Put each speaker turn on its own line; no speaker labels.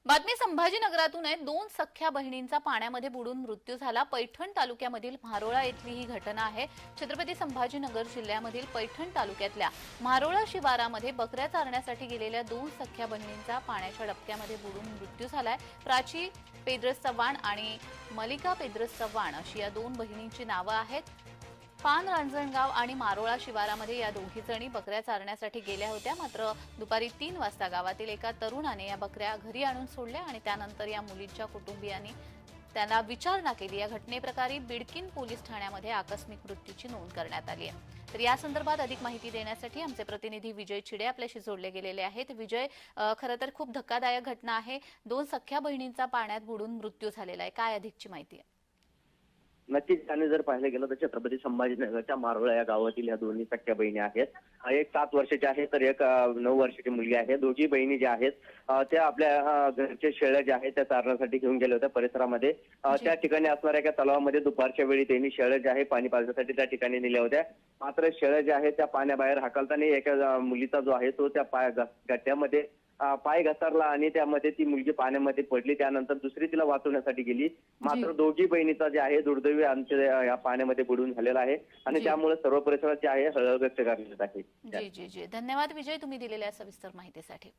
बातमी संभाजीनगरातून आहे। दोन सख्या बहिणींचा पाण्यामध्ये बुडून मृत्यू झाला। पैठण तालुक्यामधील म्हारोळा येथली ही घटना आहे। छत्रपती संभाजीनगर जिल्ह्यामधील पैठण तालुक्यातल्या म्हारोळा शिवारामध्ये बकऱ्या चारण्यासाठी गेलेल्या दोन सख्या बहिणींचा पाण्याच्या डबक्यामध्ये बुडून मृत्यू झालाय। प्राची पेद्रस चव्हाण आणि मलिका पेद्रस चव्हाण अशी या दोन बहिणींची नावे आहेत। पान रांजणगाव आणि मारोळा शिवारामध्ये या दोघी जणी बकऱ्या चारण्यासाठी गेल्या होत्या। मात्र दुपारी 3 वाजता गावातील एका तरुणाने या बकऱ्या घरी आणून सोडल्या आणि त्यानंतर या मुलीच्या कुटुंबियांनी त्यांना विचारणा केली। या घटनेप्रकरणी बिडकीन पोलीस ठाण्यामध्ये आकस्मिक मृत्यूची नोंद करण्यात आली आहे। तर या संदर्भात अधिक माहिती देण्यासाठी आमचे प्रतिनिधी विजय चिडे आपल्याशी जोडले गेलेले आहेत। विजय, खरं तर खूप धक्कादायक घटना आहे। दोन सख्या बहिणींचा पाण्यात बुडून मृत्यू झालेला आहे। काय अधिकची माहिती आहे?
नक्कीच त्याने जर पाहिलं गेलं तर छत्रपती संभाजीनगरच्या मारोळा या गावातील या दोन्ही सख्या बहिणी आहेत। एक 7 वर्षाची आहे तर एक 9 वर्षाची मुलगी आहे। दोघी बहिणी ज्या आहेत त्या आपल्या घरचे शेळ्या ज्या आहेत त्या चारण्यासाठी घेऊन गेल्या होत्या परिसरामध्ये। त्या ठिकाणी असणाऱ्या एका तलावामध्ये दुपारच्या वेळी त्यांनी शेळ्या ज्या आहे पाणी पाजण्यासाठी त्या ठिकाणी नेल्या होत्या। मात्र शेळ्या ज्या आहेत त्या पाण्याबाहेर हाकलताना एका मुलीचा जो आहे तो त्या गड्ड्यामध्ये पाय घसरला आणि त्यामध्ये ती मुलगी पाण्यामध्ये पडली। त्यानंतर दुसरी तिला वाचवण्यासाठी गेली। मात्र दोघी बहिणीचा जे आहे दुर्दैवी आमच्या या पाण्यामध्ये बुडून झालेला आहे आणि त्यामुळे सर्व परिसरात जे आहे हळहळ व्यक्त करण्यात आहे।
जी जी जी, धन्यवाद विजय, तुम्ही दिलेल्या सविस्तर माहितीसाठी।